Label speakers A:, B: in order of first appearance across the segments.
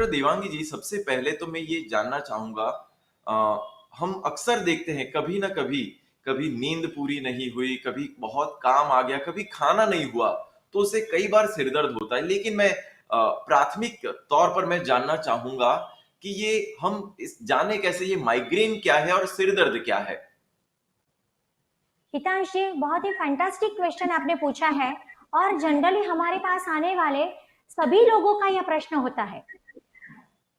A: Doctor Devangi जी, सबसे पहले तो मैं ये जानना चाहूँगा, हम अक्सर देखते हैं कभी न कभी, कभी नींद पूरी नहीं हुई, कभी बहुत काम आ गया, कभी खाना नहीं हुआ, तो उससे कई बार सिर दर्द होता है। लेकिन मैं प्राथमिक तौर पर मैं जानना चाहूँगा कि ये हम इस जाने कैसे ये माइग्रेन क्या है और सिर दर्द क्या है?
B: हितांश जी, बहुत ही फैंटास्टिक क्वेश्चन आपने पूछा है। और जनरली हमारे पास आने वाले सभी लोगों का यह प्रश्न होता है।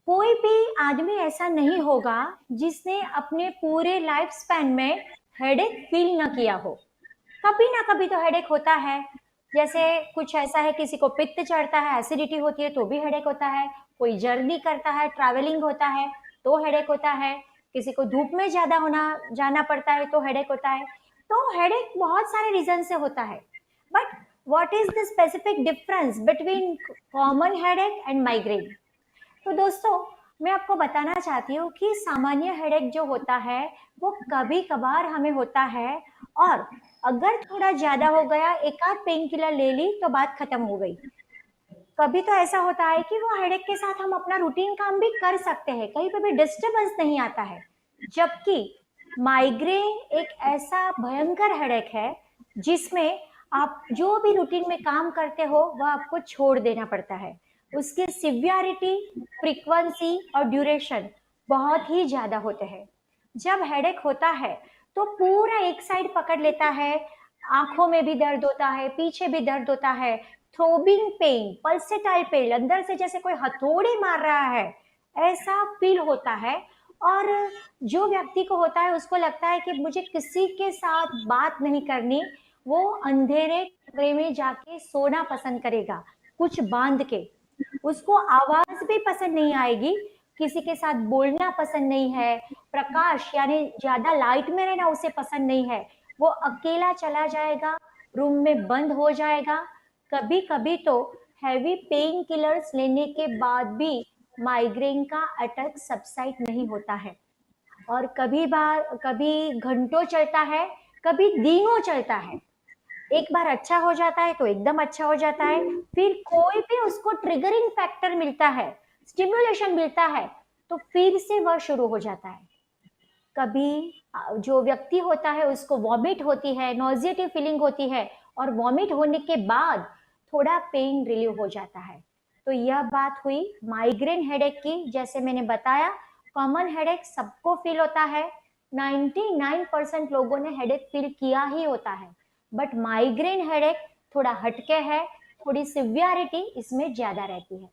B: कोई भी आदमी ऐसा नहीं होगा जिसने अपने पूरे लाइफ स्पैन में हेडेक फील न किया हो। कभी ना कभी तो हेडेक होता है। जैसे कुछ ऐसा है, किसी को पित्त चढ़ता है, एसिडिटी होती है तो भी हेडेक होता है। कोई जर्नी करता है, ट्रैवलिंग होता है तो हेडेक होता है। किसी को धूप में ज्यादा होना जाना पड़ता है तो हेडेक होता है। तो हेडेक बहुत सारे रीजन से होता है। But what is the specific difference between common headache and migraine? तो दोस्तों, मैं आपको बताना चाहती हूँ कि सामान्य हेडेक जो होता है वो कभी कभार हमें होता है। और अगर थोड़ा ज्यादा हो गया, एक आध पेन किलर ले ली तो बात खत्म हो गई। कभी तो ऐसा होता है कि वो हेडेक के साथ हम अपना रूटीन काम भी कर सकते हैं, कहीं पे भी डिस्टरबेंस नहीं आता है। जबकि माइग्रेन एक ऐसा भयंकर हेडेक है जिसमें आप जो भी रूटीन में काम करते हो वह आपको छोड़ देना पड़ता है। उसकी सिवियरिटी, फ्रीक्वेंसी और ड्यूरेशन बहुत ही ज्यादा होते हैं। जब हेडेक होता है तो पूरा एक साइड पकड़ लेता है। आंखों में भी दर्द होता है, पीछे भी दर्द होता है, थ्रोबिंग पेन, पल्सेटाइल पेन, अंदर से जैसे कोई हथौड़े मार रहा है, ऐसा फील होता है। और जो व्यक्ति को होता है उसको लगता है कि मुझे किसी के साथ बात नहीं करनी। वो अंधेरे कमरे में जाके सोना पसंद करेगा, कुछ बांध के। उसको आवाज भी पसंद नहीं आएगी, किसी के साथ बोलना पसंद नहीं है, प्रकाश यानी ज्यादा लाइट में रहना उसे पसंद नहीं है। वो अकेला चला जाएगा, रूम में बंद हो जाएगा। कभी कभी तो हैवी पेन किलर्स लेने के बाद भी माइग्रेन का अटैक सबसाइड नहीं होता है। और कभी घंटों चलता है, कभी दिनों चलता है। एक बार अच्छा हो जाता है तो एकदम अच्छा हो जाता है, फिर कोई भी उसको ट्रिगरिंग फैक्टर मिलता है, स्टिमुलेशन मिलता है, तो फिर से वह शुरू हो जाता है। कभी जो व्यक्ति होता है उसको वॉमिट होती है, नॉजिएटिव फीलिंग होती है, और वॉमिट होने के बाद थोड़ा पेन रिलीव हो जाता है। तो यह बात हुई माइग्रेन हेडेक की। जैसे मैंने बताया, कॉमन हेडेक सबको फील होता है। 99% लोगों ने हेडेक फील किया ही होता है। बट माइग्रेन हेडेक थोड़ा हटके है, थोड़ी सिवियरिटी इसमें ज्यादा रहती है।